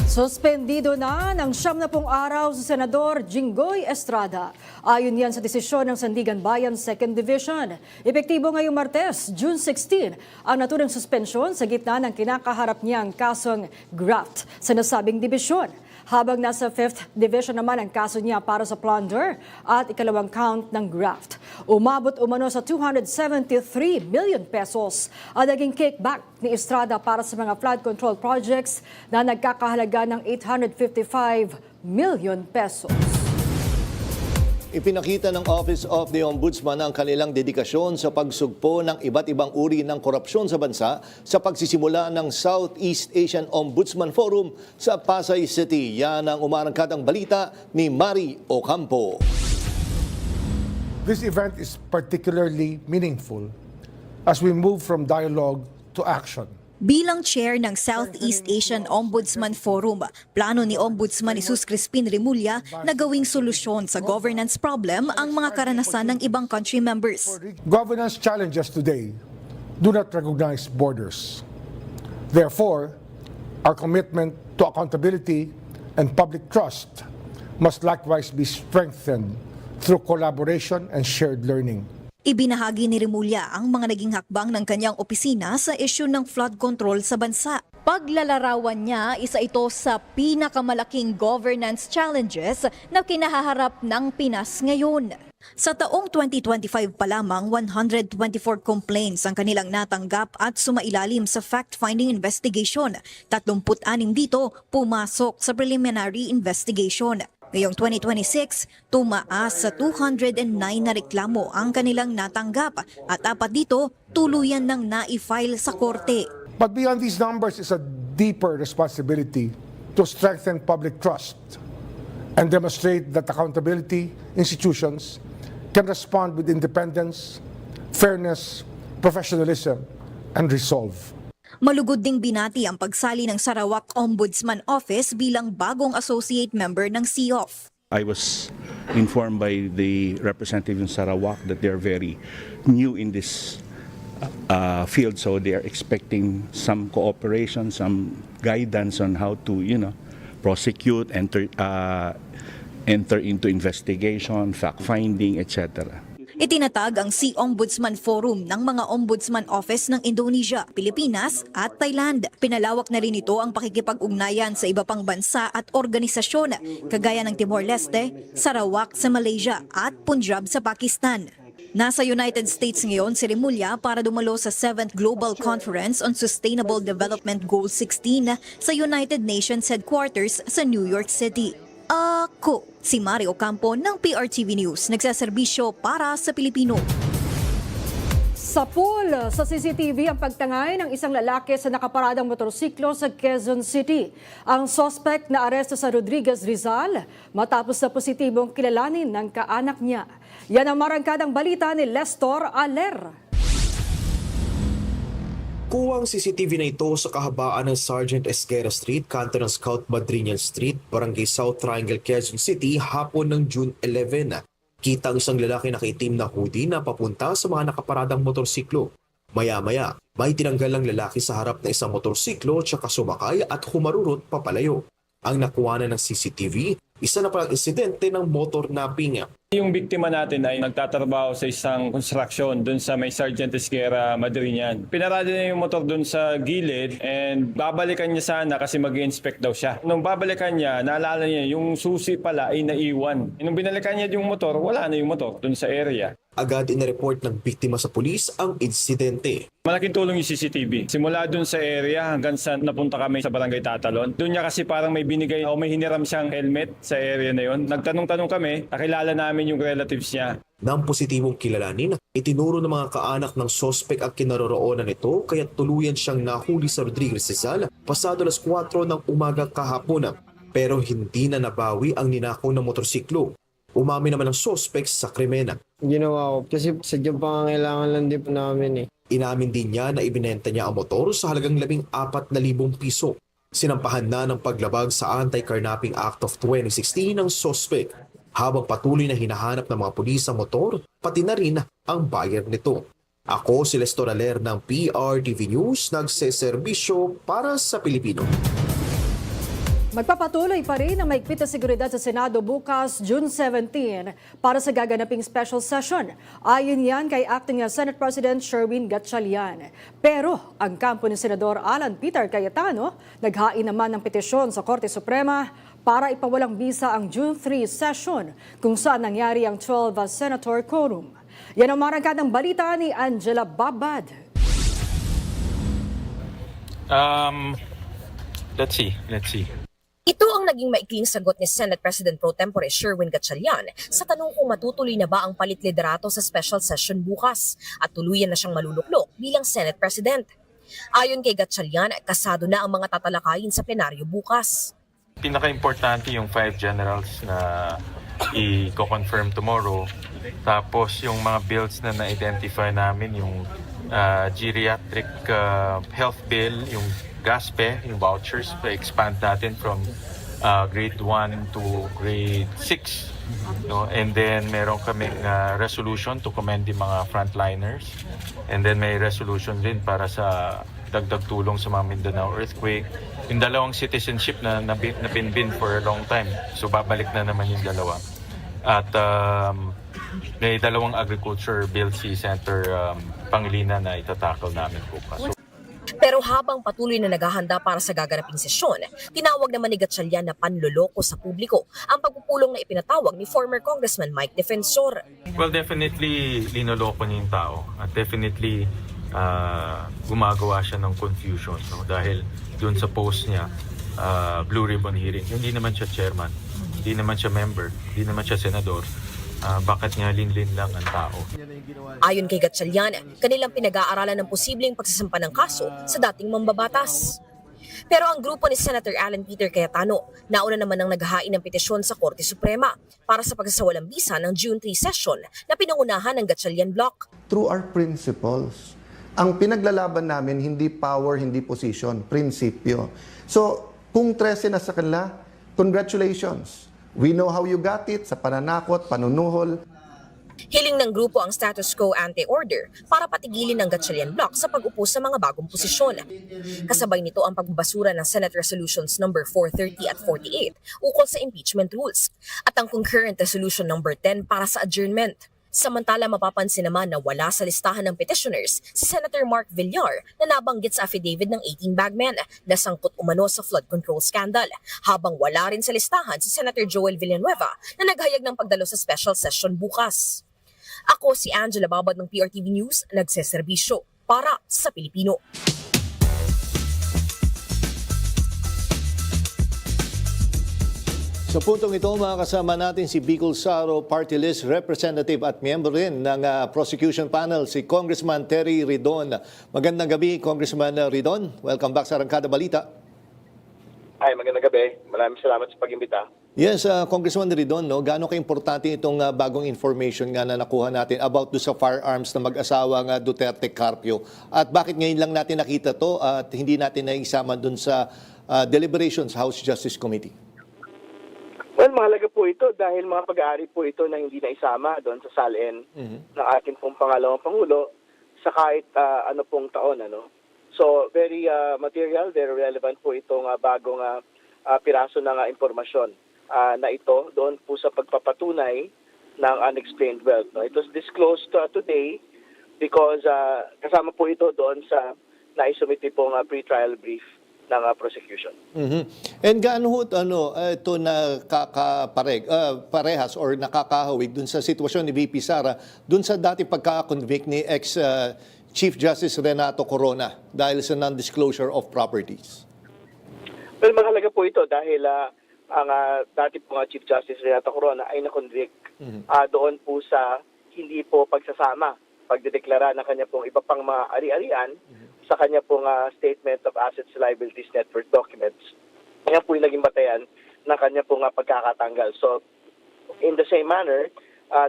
Suspendido na ng 70 araw si Senador Jinggoy Estrada. Ayon yan sa desisyon ng Sandigan Bayan 2nd Division. Epektibo ngayong Martes, June 16, ang naturang suspensyon sa gitna ng kinakaharap niyang kasong graft sa nasabing dibisyon. Habang nasa 5th Division naman ang kaso niya para sa plunder at ikalawang count ng graft. Umabot umano sa 273 million pesos ang naging kickback ni Estrada para sa mga flood control projects na nagkakahalaga ng 855 million pesos. Ipinakita ng Office of the Ombudsman ang kanilang dedikasyon sa pagsugpo ng iba't ibang uri ng korupsyon sa bansa sa pagsisimula ng Southeast Asian Ombudsman Forum sa Pasay City. Yan ang umarangkadang balita ni Mari Ocampo. This event is particularly meaningful as we move from dialogue to action. Bilang chair ng Southeast Asian Ombudsman Forum, plano ni Ombudsman Jesus Crispin Remulla na gawing solusyon sa governance problem ang mga karanasan ng ibang country members. Governance challenges today do not recognize borders. Therefore, our commitment to accountability and public trust must likewise be strengthened through collaboration and shared learning. Ibinahagi ni Remulla ang mga naging hakbang ng kanyang opisina sa issue ng flood control sa bansa. Paglalarawan niya, isa ito sa pinakamalaking governance challenges na kinahaharap ng Pinas ngayon. Sa taong 2025 pa lamang, 124 complaints ang kanilang natanggap at sumailalim sa fact-finding investigation. 36 dito pumasok sa preliminary investigation. Ngayong 2026, tumaas sa 209 na reklamo ang kanilang natanggap at 4 dito tuluyan ng na-file sa korte. But beyond these numbers is a deeper responsibility to strengthen public trust and demonstrate that accountability institutions can respond with independence, fairness, professionalism, and resolve. Malugod ding binati ang pagsali ng Sarawak Ombudsman Office bilang bagong associate member ng COF. I was informed by the representative in Sarawak that they're very new in this field, so they are expecting some cooperation, some guidance on how to, prosecute, enter into investigation, fact-finding, etc. Itinatag ang Sea Ombudsman Forum ng mga Ombudsman Office ng Indonesia, Pilipinas at Thailand. Pinalawak na rin ito ang pakikipag-ugnayan sa iba pang bansa at organisasyon, kagaya ng Timor-Leste, Sarawak sa Malaysia at Punjab sa Pakistan. Nasa United States ngayon si Remulla para dumalo sa 7th Global Conference on Sustainable Development Goal 16 sa United Nations Headquarters sa New York City. Ako, si Mario Campo ng PRTV News, nagsaserbisyo para sa Pilipino. Sa pool sa CCTV ang pagtangay ng isang lalaki sa nakaparadang motorsiklo sa Quezon City. Ang suspect na aresto sa Rodriguez, Rizal matapos na positibong kilalanin ng kaanak niya. Yan ang marangkadang balita ni Lestor Aler. Kuwang CCTV na ito sa kahabaan ng Sergeant Esquera Street, kanto ng Scout Madrinian Street, Barangay South Triangle, Quezon City, hapon ng June 11. Kita ang isang lalaki na nakaitim na hoodie na papunta sa mga nakaparadang motorsiklo. Maya-maya, may tinanggal ang lalaki sa harap ng isang motorsiklo tsaka sumakay at humarurot papalayo. Ang nakuha ng CCTV, isa na palang insidente ng motor napping. Yung biktima natin ay nagtatrabaho sa isang construction dun sa may Sergeant Esquera, Madrinian. Pinarada niya yung motor dun sa gilid and babalikan niya sana kasi mag-inspect daw siya. Nung babalikan niya, naalala niya yung susi pala ay naiwan. Nung binalikan niya yung motor, wala na yung motor dun sa area. Agad inareport ng biktima sa pulis ang insidente. Malaking tulong yung CCTV. Simula dun sa area hanggang sa napunta kami sa Barangay Tatalon. Doon niya kasi parang may binigay o may hiniram siyang helmet sa area na yon. Nagtanong-tanong kami, nakilala namin yung relatives niya. Nang positibong kilalanin, itinuro ng mga kaanak ng sospek ang kinaroroonan nito kaya tuluyan siyang nahuli sa Rodriguez Rizal pasado alas 4 ng umaga kahapon. Pero hindi na nabawi ang ninakaw ng motorsiklo. Umamin naman ang sospek sa krimen. Ginawa ko kasi sadyang pangangailangan lang din po namin eh. Inamin din niya na ibinenta niya ang motor sa halagang 14,000 piso. Sinampahan na ng paglabag sa Anti-Carnapping Act of 2016 ng sospek. Habang patuloy na hinahanap ng mga pulis ang motor, pati na rin ang buyer nito. Ako si Lestor Aler ng PRTV News, nagseserbisyo para sa Pilipino. Magpapatuloy pa rin ang maigpit na seguridad sa Senado bukas, June 17, para sa gaganaping special session. Ayon yan kay Acting Senate President Sherwin Gatchalian. Pero ang kampo ni Senador Alan Peter Cayetano, naghain naman ng petisyon sa Korte Suprema para ipawalang bisa ang June 3 session kung saan nangyari ang 12 Senator quorum. Yan ang marangkadang balita ni Angela Babad. Let's see. Ito ang naging maikling sagot ni Senate President Pro Tempore Sherwin Gatchalian sa tanong kung matutuloy na ba ang palit-liderato sa special session bukas at tuluyan na siyang maluluklok bilang Senate President. Ayon kay Gatchalian, kasado na ang mga tatalakayin sa plenaryo bukas. Pinaka-importante yung 5 generals na i-confirm tomorrow. Tapos yung mga bills na na-identify namin, yung geriatric health bill, yung GASPE, yung vouchers, expand natin from grade 1 to grade 6. No? And then meron kaming resolution to commend yung mga frontliners. And then may resolution din para sa dagdag tulong sa mga Mindanao earthquake. Yung dalawang citizenship na nabinbin for a long time. So babalik na naman yung dalawa. At may dalawang agriculture bill si Senator Pangilinan na itatakal namin bukas. Pero habang patuloy na naghahanda para sa gaganaping sesyon, tinawag naman ni Gatchalian na panloloko sa publiko ang pagpupulong na ipinatawag ni former Congressman Mike Defensor. Well, definitely linoloko niya yung tao at definitely gumagawa siya ng confusion, no? Dahil dun sa post niya, Blue Ribbon Hearing, hindi naman siya chairman, hindi naman siya member, hindi naman siya senador. Bakit nga linlin lang ang tao? Ayon kay Gatchalian, kanilang pinag-aaralan ng posibleng pagsasampa ng kaso sa dating mambabatas. Pero ang grupo ni Senator Alan Peter Cayetano, nauna naman ang naghahain ng petisyon sa Korte Suprema para sa pagsasawalang bisa ng June 3 session na pinangunahan ng Gatchalian Bloc. Through our principles, ang pinaglalaban namin hindi power, hindi position, prinsipyo. So, kung 13 na sa kanila, congratulations. We know how you got it sa pananakot, panunuhol. Hiling ng grupo ang status quo ante-order para patigilin ng Gatchalian Bloc sa pag-upo sa mga bagong posisyon. Kasabay nito ang pagbabasura ng Senate Resolutions No. 430 at 48 ukol sa impeachment rules at ang Concurrent Resolution No. 10 para sa adjournment. Samantala mapapansin naman na wala sa listahan ng petitioners si Senator Mark Villar na nabanggit sa affidavit ng 18 bagmen na sangkot umano sa flood control scandal, habang wala rin sa listahan si Senator Joel Villanueva na naghayag ng pagdalo sa special session bukas. Ako si Angela Babad ng PRTV News, nagseserbisyo para sa Pilipino. Sa puntong ito, mga kasama natin si Bicol Saro Party List Representative at miyembro rin ng prosecution panel, si Congressman Terry Ridon. Magandang gabi, Congressman Ridon. Welcome back sa Arangkada Balita. Ay, magandang gabi. Maraming salamat sa pag-imbita. Yes, Congressman Ridon, no? Gaano ka-importante itong bagong information nga na nakuha natin about do sa firearms na mag-asawang Duterte Carpio? At bakit ngayon lang natin nakita to at hindi natin naisama dun sa deliberations House Justice Committee? Well, mahalaga po ito dahil mga pag-aari po ito na hindi na isama doon sa salin ng ating pong pangalawang Pangulo sa kahit ano pong taon. Ano? So, very material, very relevant po itong bagong piraso ng impormasyon na ito doon po sa pagpapatunay ng unexplained wealth. No? It was disclosed today because kasama po ito doon sa naisumiti pong pre-trial brief ng prosecution. And gaano ho ito na parehas or nakakahawig dun sa sitwasyon ni VP Sara dun sa dati pagka-convict ni ex-Chief Justice Renato Corona dahil sa non-disclosure of properties? Well, mahalaga po ito dahil ang dati po Chief Justice Renato Corona ay na-convict doon po sa hindi po pagsasama, pagdedeklara ng kanya pong iba pang mga ari-arian sa kanya pong Statement of Assets Liabilities Network documents. Kanya po yung naging batayan ng kanya pong pagkakatanggal. So, in the same manner,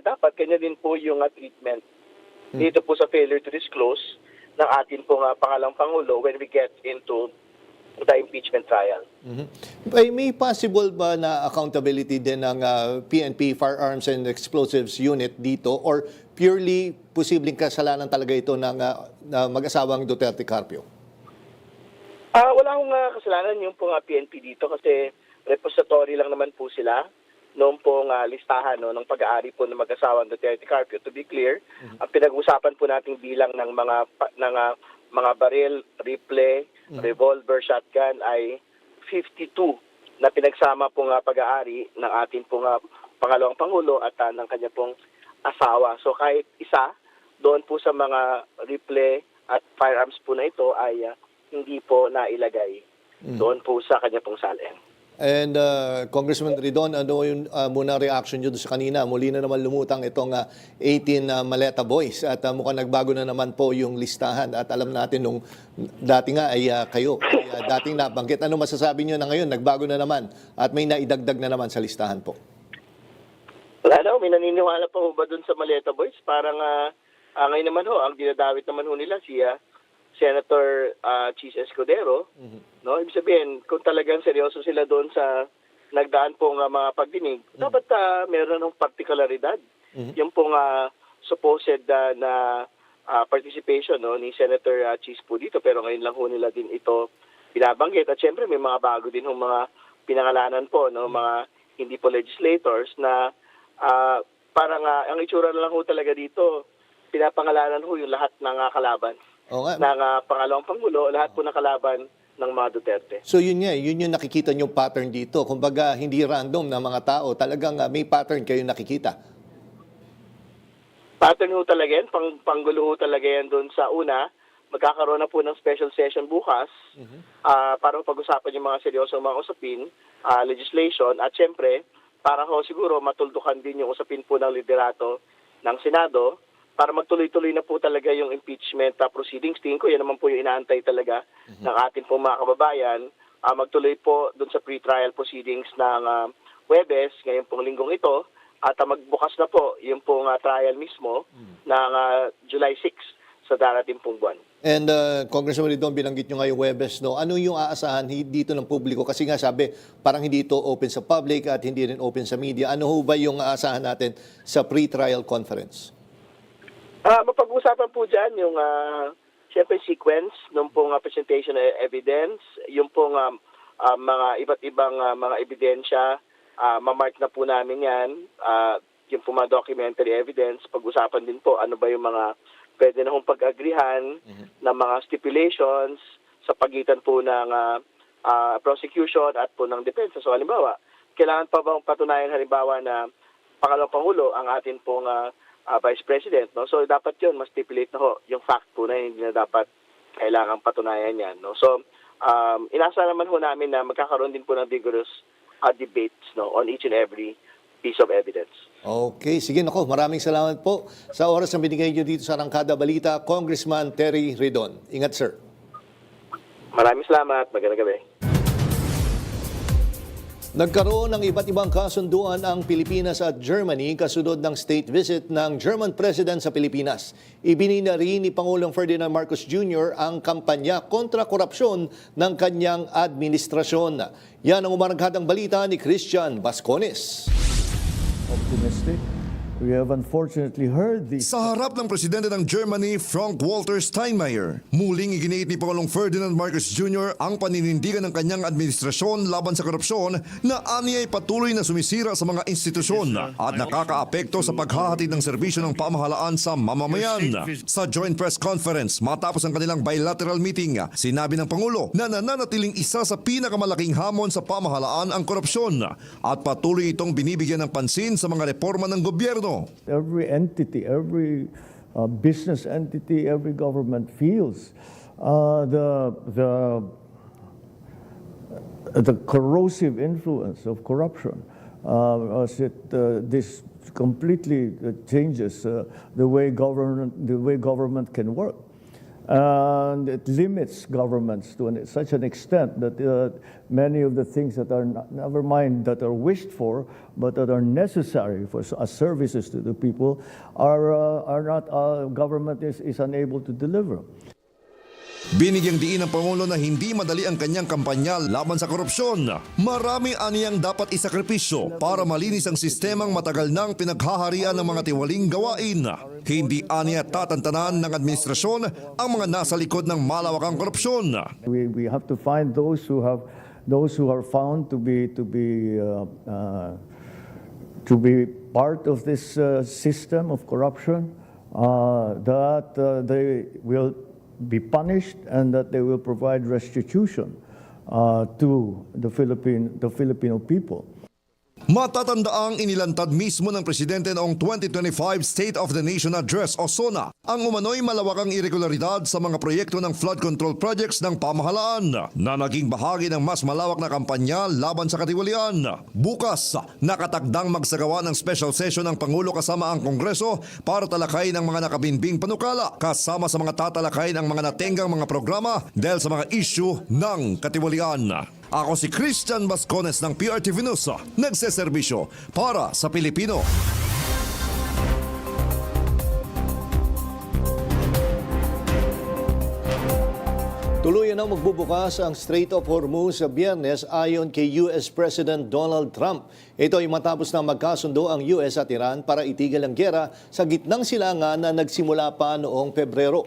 dapat kanya din po yung treatment dito po sa failure to disclose ng atin pong pangalawang Pangulo when we get into the impeachment trial. May possible ba na accountability din ng PNP Firearms and Explosives Unit dito or purely posibleng kasalanan talaga ito ng mag-asawang Duterte Carpio? Wala akong kasalanan yung pong PNP dito kasi repository lang naman po sila noong pong listahan ng pag-aari po ng mag-asawang Duterte Carpio. To be clear, ang pinag-usapan po nating bilang ng mga baril, rifle, revolver, shotgun ay 52 na pinagsama pong pag-aari ng ating pong pangalawang Pangulo at ng kanya pong asawa. So kahit isa doon po sa mga rifle at firearms po na ito ay hindi po nailagay doon po sa kanya pong salin. And Congressman Ridon, ano yung muna reaction nyo sa kanina? Muli na naman lumutang itong 18 Maleta Boys at mukhang nagbago na naman po yung listahan at alam natin nung dati nga ay kayo, dating nabanggit. Ano masasabi nyo na ngayon? Nagbago na naman at may naidagdag na naman sa listahan po. Wala na, may naniniwala pa ba dun sa Maleta Boys? Parang Ngayon naman ho, ang dinadawit naman ho nila si Senator Chis Escudero. No? Ibig sabihin, kung talagang seryoso sila doon sa nagdaan pong mga pagdinig, dapat meron ng partikularidad. Yung pong supposed na participation ni Senator Chis po dito, pero ngayon lang ho nila din ito binabanggit. At syempre may mga bago din ho mga pinangalanan po, mga hindi po legislators na parang ang itsura na lang ho talaga dito, pinapangalanan ho yung lahat ng kalaban ng pangalawang Pangulo, lahat po ng kalaban ng mga Duterte. So yun nga, yun yung nakikita nyo pattern dito. Kumbaga, hindi random na mga tao. Talagang may pattern kayo nakikita. Pattern ho talaga yan, panggulo ho talaga yan doon sa una. Magkakaroon na po ng special session bukas para pag-usapan yung mga seryosong mga usapin, legislation, at syempre, para ho siguro matuldukan din yung usapin po ng liderato ng Senado para magtuloy-tuloy na po talaga yung impeachment proceedings. Tingin ko yan naman po yung inaantay talaga ng ating po mga kababayan. Magtuloy po doon sa pre-trial proceedings ng Huwebes, ngayon pong linggong ito, at magbukas na po yung pong trial mismo ng July 6 sa darating pong buwan. And Congressman Ridon, binanggit nyo nga yung Huwebes, no? Ano yung aasahan dito ng publiko? Kasi nga sabi, parang hindi ito open sa public at hindi rin open sa media. Ano ho ba yung aasahan natin sa pre-trial conference? Mapag-usapan po dyan yung syempre sequence ng pong presentation of evidence, yung pong mga iba't ibang mga ebidensya, mamark na po namin yan, yung pong mga documentary evidence, pag-usapan din po ano ba yung mga pwede na hong pag-agrihan ng mga stipulations sa pagitan po ng prosecution at po ng depensa. So halimbawa, kailangan pa bang patunayan halimbawa na pangalawang Pangulo ang atin pong Vice President, no? So dapat yun, mas stipulate na ho yung fact po na hindi na dapat kailangang patunayan yan, no? So inasa naman ho namin na magkakaroon din po ng vigorous debates, no, on each and every piece of evidence. Okay, sige, nako, maraming salamat po sa oras na binigay nyo dito sa Arangkada Balita, Congressman Terry Ridon. Ingat, sir. Maraming salamat. Magandang gabi. Nagkaroon ng iba't ibang kasunduan ang Pilipinas at Germany kasunod ng state visit ng German President sa Pilipinas. Ibinina rin ni Pangulong Ferdinand Marcos Jr. ang kampanya kontra korupsyon ng kanyang administrasyon. Yan ang umarangkadang balita ni Christian Bascones. Optimistic. We have unfortunately heard the... Sa harap ng presidente ng Germany, Frank-Walter Steinmeier, muling iginiit ni Pangulong Ferdinand Marcos Jr. ang paninindigan ng kanyang administrasyon laban sa korupsyon na aniyay patuloy na sumisira sa mga institusyon at nakakaapekto sa paghahatid ng serbisyo ng pamahalaan sa mamamayan. Sa joint press conference matapos ang kanilang bilateral meeting, sinabi ng Pangulo na nananatiling isa sa pinakamalaking hamon sa pamahalaan ang korupsyon at patuloy itong binibigyan ng pansin sa mga reforma ng gobyerno. Every entity, every business entity, every government feels the corrosive influence of corruption. This completely changes the way government can work. And it limits governments to such an extent that many of the things that are never mind that are wished for, but that are necessary for as services to the people, are not government is unable to deliver. Binigyang diin ng Pangulo na hindi madali ang kanyang kampanya laban sa korupsyon. Marami aniyang dapat isakripisyo para malinis ang sistemang matagal nang pinaghaharian ng mga tiwaling gawain. Hindi aniya tatantanan ng administrasyon ang mga nasa likod ng malawakang korupsyon. We have to find those who are found to be part of this system of corruption, that they will be punished and that they will provide restitution to the Filipino people. Matatandaang inilantad mismo ng Presidente noong 2025 State of the Nation Address o SONA ang umano'y malawakang irregularidad sa mga proyekto ng flood control projects ng pamahalaan na naging bahagi ng mas malawak na kampanya laban sa katiwalian. Bukas, nakatakdang magsagawa ng special session ng Pangulo kasama ang Kongreso para talakayin ang mga nakabinbing panukala kasama sa mga tatalakayin ang mga natenggang mga programa dahil sa mga issue ng katiwalian. Ako si Christian Bascones ng PRTV News, nagseserbisyo para sa Pilipino. Tuluyan na magbubukas ang Strait of Hormuz sa Biyernes ayon kay US President Donald Trump. Ito ay matapos na magkasundo ang US at Iran para itigil ang giyera sa gitnang silangan na nagsimula pa noong Pebrero.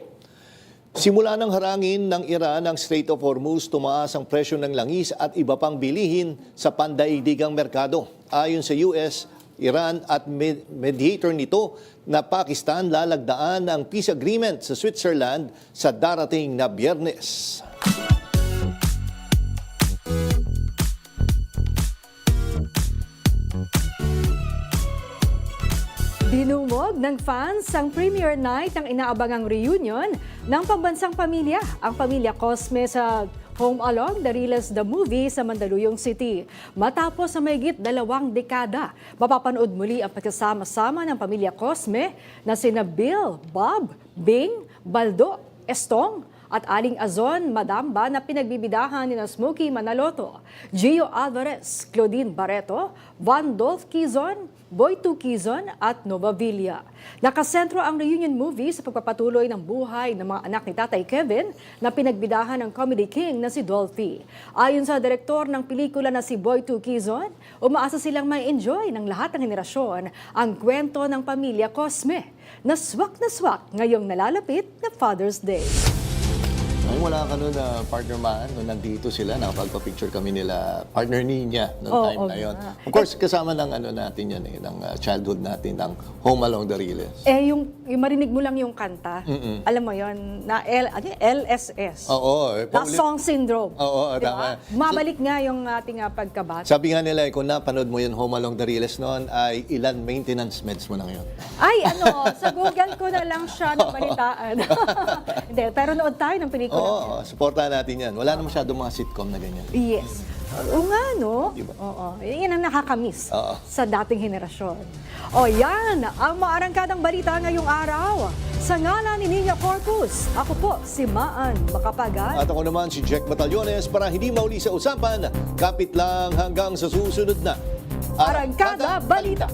Simula ng harangin ng Iran ang Strait of Hormuz, tumaas ang presyo ng langis at iba pang bilihin sa pandaigdigang merkado. Ayon sa US, Iran at mediator nito na Pakistan, lalagdaan ang peace agreement sa Switzerland sa darating na Biyernes. Dinumog ng fans ang premiere night ng inaabangang reunion ng pambansang pamilya, ang pamilya Cosme sa Home Along the Riles the Movie sa Mandaluyong City. Matapos sa mahigit 2 dekada, mapapanood muli ang pagkasama-sama ng pamilya Cosme na sina Bill, Bob, Bing, Baldo, Estong, at Aling Azon, Madamba na pinagbibidahan ni Smokey Manaloto, Gio Alvarez, Claudine Barreto, Van Dolph Quizon, Boy Tu Quizon at Nova Villa. Nakasentro ang reunion movie sa pagpapatuloy ng buhay ng mga anak ni Tatay Kevin na pinagbidahan ng comedy king na si Dolphy. Ayon sa direktor ng pelikula na si Boy Tu Quizon, umaasa silang may enjoy ng lahat ng henerasyon ang kwento ng pamilya Cosme na swak ngayong nalalapit na Father's Day. Ay, wala ka nun na partner man, nung nandito sila, nakapagpa-picture kami nila, partner niya noong time na yon. Of course, kasama ng ano natin yan ng childhood natin, ng Home Along the Riles. Yung marinig mo lang yung kanta, alam mo yon na LSS. Oo. Last Song Syndrome. Oo, diba? tama. Mabalik nga yung ating pagkabata. Sabi nga nila, kung napanood mo yung Home Along the Riles noon, ay ilan maintenance meds mo na ngayon? Ay, sa Google ko na lang siya nabalitaan. Hindi, pero nood tayo ng pelikula. Oo, supportahan natin yan. Wala na masyadong mga sitcom na ganyan. Yes. Oo nga, no? Diba? Oo. Yan ang nakakamiss Oo. sa dating henerasyon. O yan, ang maarangkadang balita ngayong araw. Sa ngalan ni Nina Corpus, ako po si Maan Macapagal. At ako naman si Jack Batallones para hindi mauli sa usapan, kapit lang hanggang sa susunod na Arangkada Balita.